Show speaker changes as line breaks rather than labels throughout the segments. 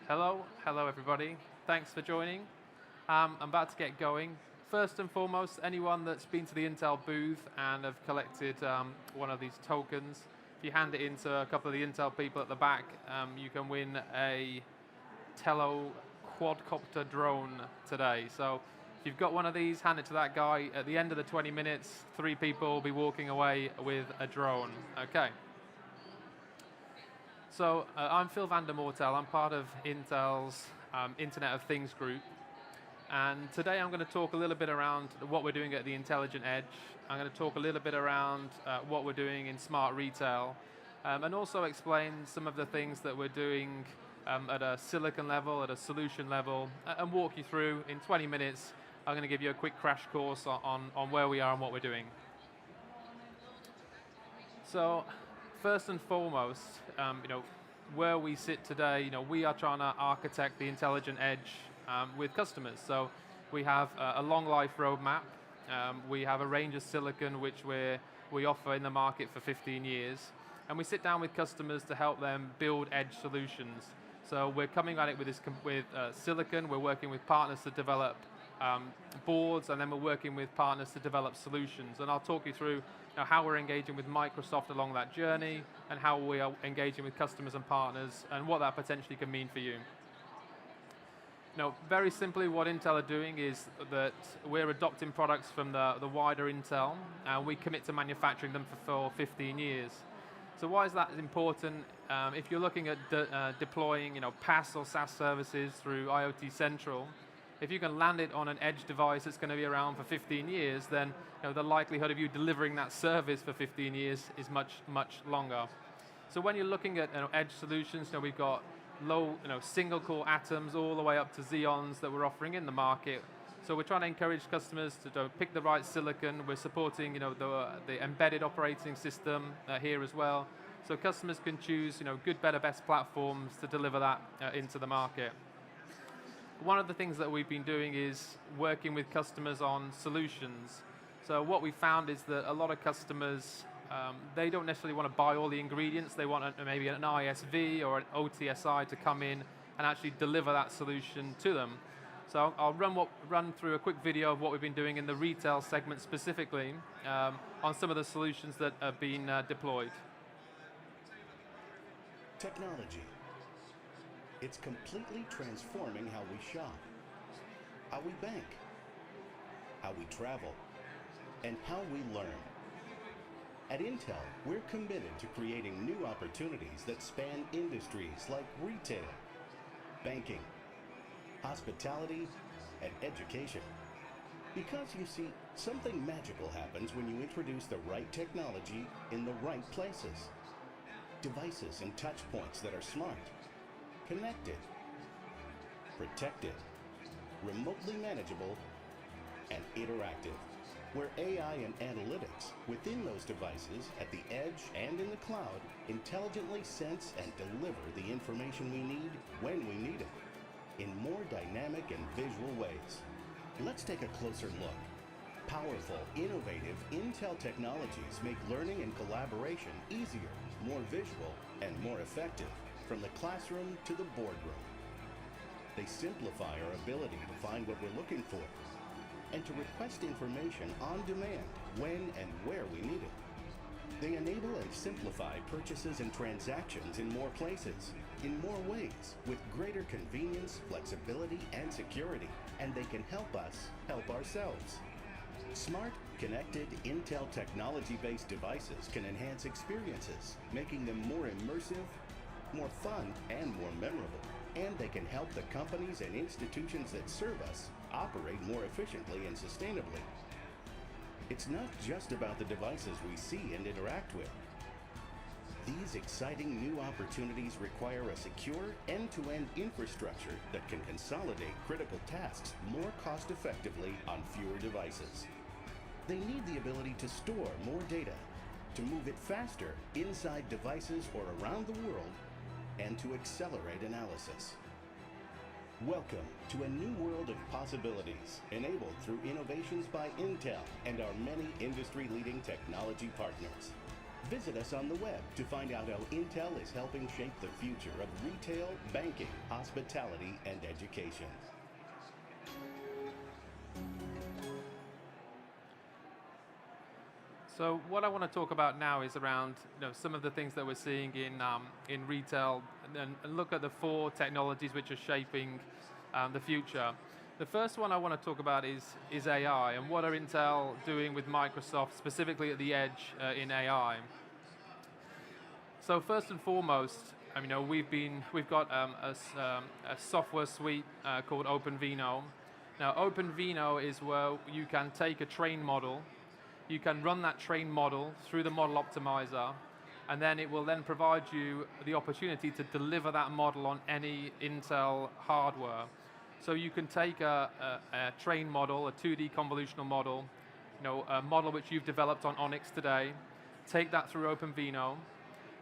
Hello everybody. Thanks for joining. I'm about to get going. First and foremost, anyone that's been to the Intel booth and have collected one of these tokens, if you hand it in to a couple of the Intel people at the back, you can win a Tello quadcopter drone today. So if you've got one of these, hand it to that guy. At the end of the 20 minutes, 3 people will be walking away with a drone. Okay. So I'm Phil van der Mortel. I'm part of Intel's Internet of Things group. And today I'm going to talk a little bit around what we're doing at the Intelligent Edge. I'm going to talk a little bit around what we're doing in smart retail, and also explain some of the things that we're doing at a silicon level, at a solution level, and walk you through in 20 minutes. I'm going to give you a quick crash course on where we are and what we're doing. So, first and foremost, where we sit today, we are trying to architect the Intelligent Edge with customers. So we have a long life roadmap. We have a range of silicon which we offer in the market for 15 years. And we sit down with customers to help them build edge solutions. So we're coming at it with silicon. We're working with partners to develop boards, and then we're working with partners to develop solutions. And I'll talk you through how we're engaging with Microsoft along that journey, and how we are engaging with customers and partners, and what that potentially can mean for you. Very simply, what Intel are doing is that we're adopting products from the wider Intel, and we commit to manufacturing them for 15 years. So why is that important? If you're looking at deploying PaaS or SaaS services through IoT Central, if you can land it on an edge device that's going to be around for 15 years, then the likelihood of you delivering that service for 15 years is much, much longer. So when you're looking at edge solutions, we've got low, single core atoms all the way up to Xeons that we're offering in the market. So we're trying to encourage customers to pick the right silicon. We're supporting the embedded operating system here as well. So customers can choose good, better, best platforms to deliver that into the market. One of the things that we've been doing is working with customers on solutions. So what we found is that a lot of customers, they don't necessarily want to buy all the ingredients. They want maybe an ISV or an OTSI to come in and actually deliver that solution to them. So I'll run through a quick video of what we've been doing in the retail segment specifically on some of the solutions that have been deployed.
Technology. It's completely transforming how we shop, how we bank, how we travel, and how we learn. At Intel, we're committed to creating new opportunities that span industries like retail, banking, hospitality, and education. Because you see, something magical happens when you introduce the right technology in the right places. Devices and touch points that are smart, connected, protected, remotely manageable, and interactive, where AI and analytics within those devices at the edge and in the cloud intelligently sense and deliver the information we need when we need it, in more dynamic and visual ways. Let's take a closer look. Powerful, innovative Intel technologies make learning and collaboration easier, more visual, and more effective, from the classroom to the boardroom. They simplify our ability to find what we're looking for and to request information on demand when and where we need it. They enable and simplify purchases and transactions in more places, in more ways, with greater convenience, flexibility, and security, and they can help us help ourselves. Smart, connected, Intel technology-based devices can enhance experiences, making them more immersive, more fun, and more memorable. And they can help the companies and institutions that serve us operate more efficiently and sustainably. It's not just about the devices we see and interact with. These exciting new opportunities require a secure, end-to-end infrastructure that can consolidate critical tasks more cost-effectively on fewer devices. They need the ability to store more data, to move it faster inside devices or around the world, and to accelerate analysis. Welcome to a new world of possibilities enabled through innovations by Intel and our many industry-leading technology partners. Visit us on the web to find out how Intel is helping shape the future of retail, banking, hospitality, and education.
So what I want to talk about now is around some of the things that we're seeing in retail, and look at the 4 technologies which are shaping the future. The first one I want to talk about is AI, and what are Intel doing with Microsoft, specifically at the edge in AI. So first and foremost, we've got a software suite called OpenVINO. Now OpenVINO is where you can take a trained model, you can run that trained model through the model optimizer, and then it will then provide you the opportunity to deliver that model on any Intel hardware. So you can take a trained model, a 2D convolutional model, a model which you've developed on Onyx today, take that through OpenVINO,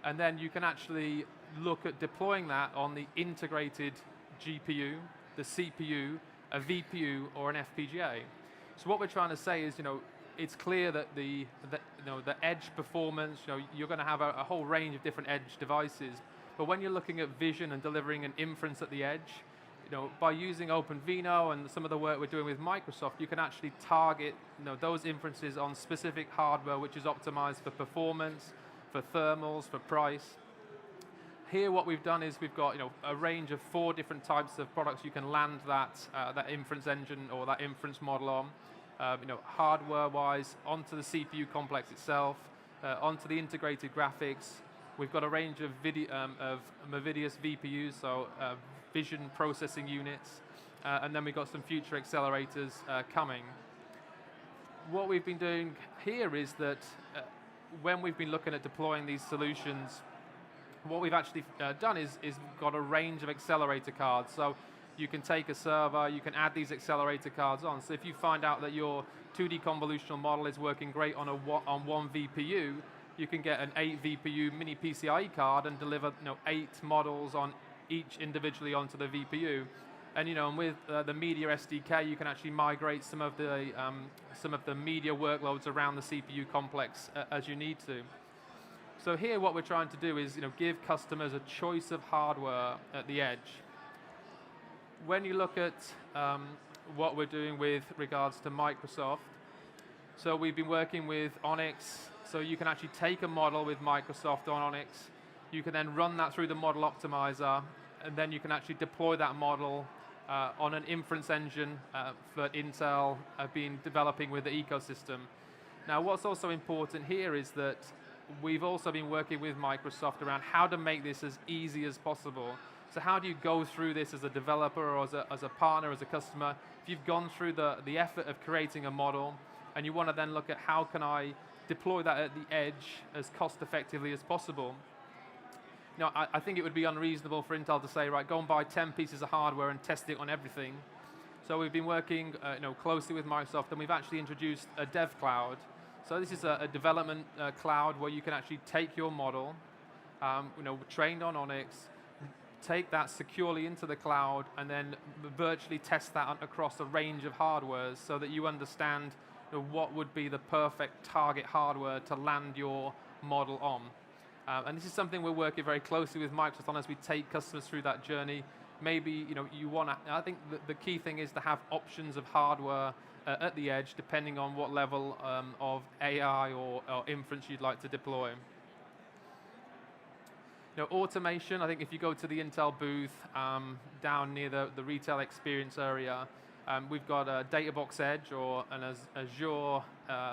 and then you can actually look at deploying that on the integrated GPU, the CPU, a VPU, or an FPGA. So what we're trying to say is, it's clear that the edge performance, you're going to have a whole range of different edge devices, but when you're looking at vision and delivering an inference at the edge, by using OpenVINO and some of the work we're doing with Microsoft, you can actually target those inferences on specific hardware which is optimized for performance, for thermals, for price. Here what we've done is we've got a range of 4 different types of products you can land that inference engine or that inference model on. Hardware-wise, onto the CPU complex itself, onto the integrated graphics. We've got a range of Movidius VPUs, so vision processing units, and then we've got some future accelerators coming. What we've been doing here is that when we've been looking at deploying these solutions, what we've actually done is got a range of accelerator cards. So you can take a server, you can add these accelerator cards on. So if you find out that your 2D convolutional model is working great on one VPU, you can get an 8 VPU mini PCIe card and deliver 8 models on each individually onto the VPU. And with the media SDK, you can actually migrate some of the media workloads around the CPU complex as you need to. So here what we're trying to do is give customers a choice of hardware at the edge. When you look at what we're doing with regards to Microsoft, so we've been working with Onyx, so you can actually take a model with Microsoft on Onyx, you can then run that through the model optimizer, and then you can actually deploy that model on an inference engine that Intel have been developing with the ecosystem. Now what's also important here is that we've also been working with Microsoft around how to make this as easy as possible. So how do you go through this as a developer or as a partner, as a customer? If you've gone through the effort of creating a model and you want to then look at how can I deploy that at the edge as cost effectively as possible. I think it would be unreasonable for Intel to say, right, go and buy 10 pieces of hardware and test it on everything. So we've been working closely with Microsoft, and we've actually introduced a dev cloud. So this is a development cloud where you can actually take your model, trained on Onyx, take that securely into the cloud, and then virtually test that across a range of hardwares so that you understand what would be the perfect target hardware to land your model on. And this is something we're working very closely with Microsoft on as we take customers through that journey. Maybe you want to. I think the key thing is to have options of hardware at the edge, depending on what level of AI or inference you'd like to deploy. Automation. I think if you go to the Intel booth down near the retail experience area, we've got a DataBox Edge or an Azure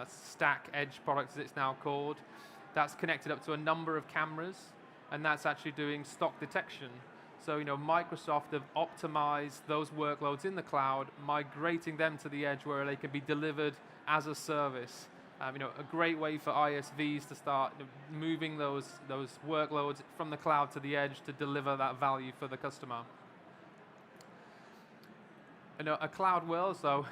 Stack Edge product, as it's now called. That's connected up to a number of cameras, and that's actually doing stock detection. So Microsoft have optimized those workloads in the cloud, migrating them to the edge where they can be delivered as a service. A great way for ISVs to start moving those workloads from the cloud to the edge to deliver that value for the customer. A cloud world, so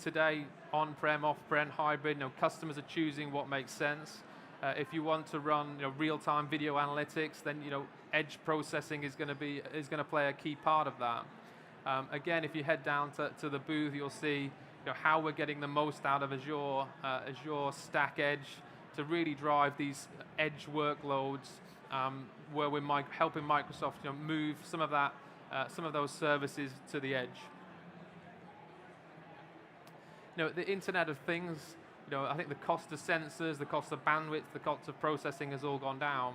today on-prem, off-prem, hybrid, customers are choosing what makes sense. If you want to run real-time video analytics, then edge processing is going to play a key part of that. Again, if you head down to the booth, you'll see how we're getting the most out of Azure Stack Edge. to really drive these edge workloads, where we're helping Microsoft move some of that, some of those services to the edge. The Internet of Things, I think the cost of sensors, the cost of bandwidth, the cost of processing has all gone down.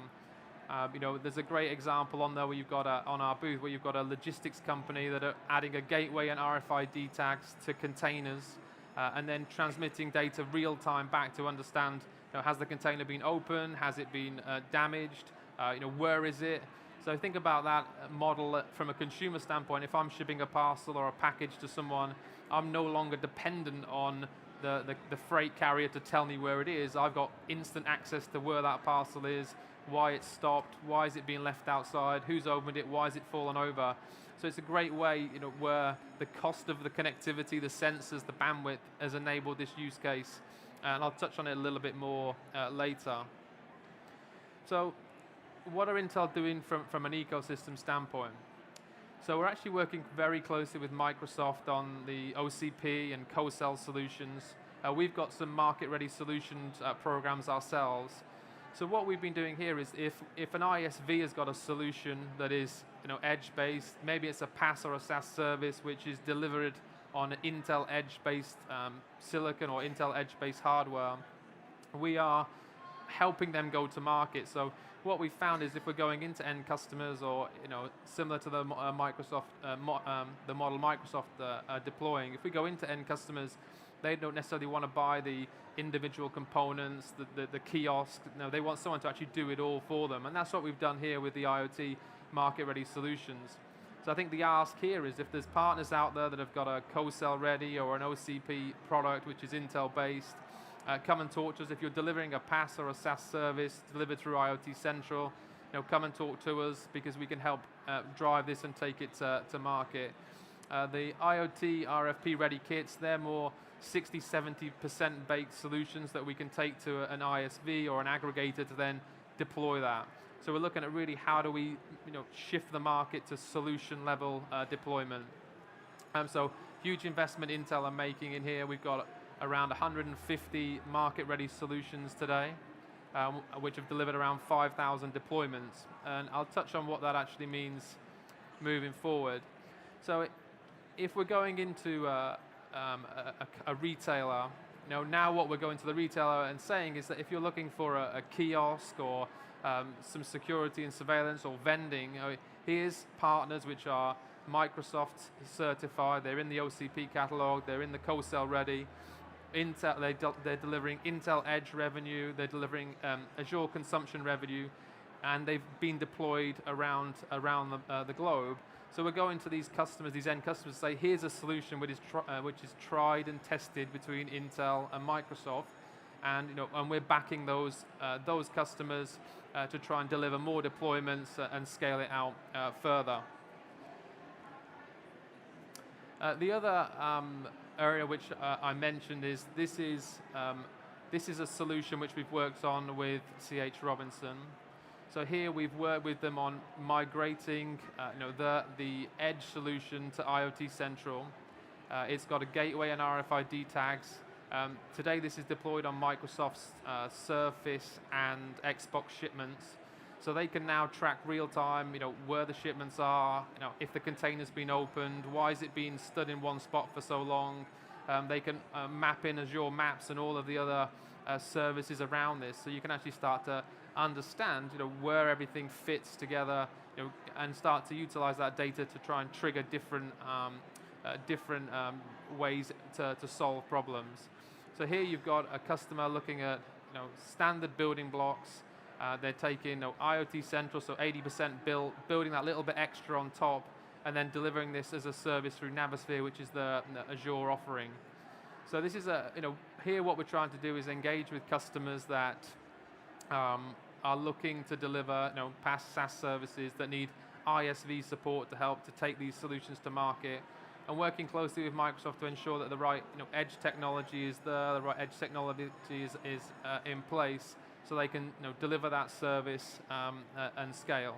There's a great example on there where you've got on our booth where you've got a logistics company that are adding a gateway and RFID tags to containers, and then transmitting data real time back to understand, has the container been opened, has it been damaged, where is it? So think about that model from a consumer standpoint. If I'm shipping a parcel or a package to someone, I'm no longer dependent on the freight carrier to tell me where it is. I've got instant access to where that parcel is, why it's stopped, why is it being left outside, who's opened it, why is it fallen over. So it's a great way, where the cost of the connectivity, the sensors, the bandwidth has enabled this use case. And I'll touch on it a little bit more later. So what are Intel doing from an ecosystem standpoint? So we're actually working very closely with Microsoft on the OCP and co-sell solutions. We've got some market-ready solutions programs ourselves. So what we've been doing here is if an ISV has got a solution that is edge-based, maybe it's a PaaS or a SaaS service which is delivered on Intel Edge-based silicon or Intel Edge-based hardware, we are helping them go to market. So what we found is if we're going into end customers, or similar to the Microsoft the model Microsoft deploying, if we go into end customers, they don't necessarily want to buy the individual components, the kiosk. No, they want someone to actually do it all for them, and that's what we've done here with the IoT market-ready solutions. So I think the ask here is if there's partners out there that have got a co-sell ready or an OCP product which is Intel-based, come and talk to us. If you're delivering a PaaS or a SaaS service delivered through IoT Central, come and talk to us because we can help drive this and take it to market. The IoT RFP ready kits, they're more 60-70% baked solutions that we can take to an ISV or an aggregator to then deploy that. So we're looking at really how do we shift the market to solution level deployment. So huge investment Intel are making in here. We've got around 150 market-ready solutions today, which have delivered around 5,000 deployments. And I'll touch on what that actually means moving forward. So if we're going into a retailer, now what we're going to the retailer and saying is that if you're looking for a kiosk or some security and surveillance or vending, here's partners which are Microsoft certified, they're in the OCP catalog, they're in the co-sell ready. Intel, they're delivering Intel Edge revenue, they're delivering Azure consumption revenue, and they've been deployed around the globe. So we're going to these customers, these end customers, say, here's a solution which is tried and tested between Intel and Microsoft, and and we're backing those customers to try and deliver more deployments and scale it out further. The other area which I mentioned is this is a solution which we've worked on with C.H. Robinson. So here we've worked with them on migrating the Edge solution to IoT Central. It's got a gateway and RFID tags. Today this is deployed on Microsoft's Surface and Xbox shipments. So they can now track real time, where the shipments are, if the container's been opened, why is it being stood in one spot for so long. They can map in Azure Maps and all of the other services around this, so you can actually start to understand, where everything fits together, and start to utilize that data to try and trigger different ways to solve problems. So here you've got a customer looking at, standard building blocks. They're taking IoT Central, so 80% building that little bit extra on top, and then delivering this as a service through Navisphere, which is the Azure offering. So this is here what we're trying to do is engage with customers that are looking to deliver PaaS SaaS services that need ISV support to help to take these solutions to market, and working closely with Microsoft to ensure that the right edge technology is there, the right edge technology is in place, so they can deliver that service and scale.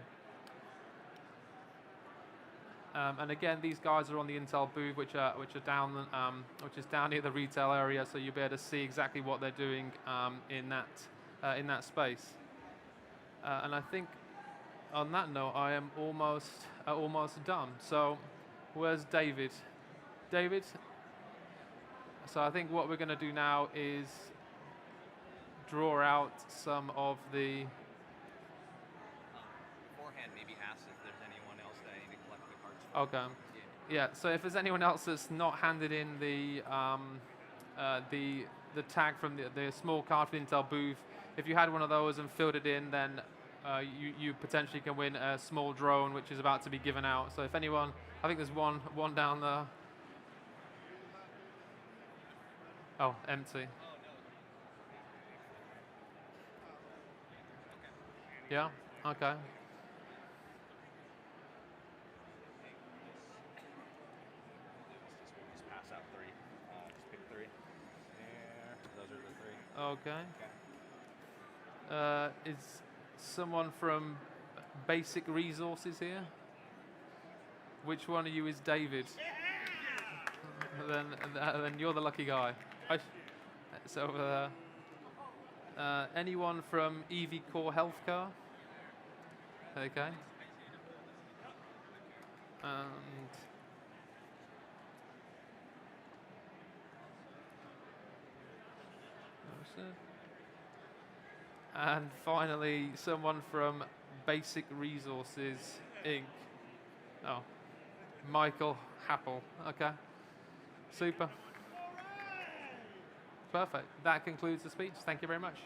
And again, these guys are on the Intel booth, which is down near the retail area, so you'll be able to see exactly what they're doing in that in that space. And I think on that note, I am almost done. So, where's David? David? So I think what we're going to do now is draw out some of the...
Beforehand, maybe ask if there's anyone else that I need to collect the cards for.
Okay. Yeah, so if there's anyone else that's not handed in the tag from the small card from the Intel booth, if you had one of those and filled it in, then you potentially can win a small drone which is about to be given out. So if anyone, I think there's one down there. Oh, empty. Yeah, okay.
Just pass out 3. Just pick 3. There. Those are the 3.
Okay. Is someone from Basic Resources here? Which one of you is David? Then you're the lucky guy. It's over there. Anyone from EV Core Healthcare? Okay. And and finally, someone from Basic Resources Inc. Oh, Michael Happel. Okay. Super. Perfect. That concludes the speech. Thank you very much.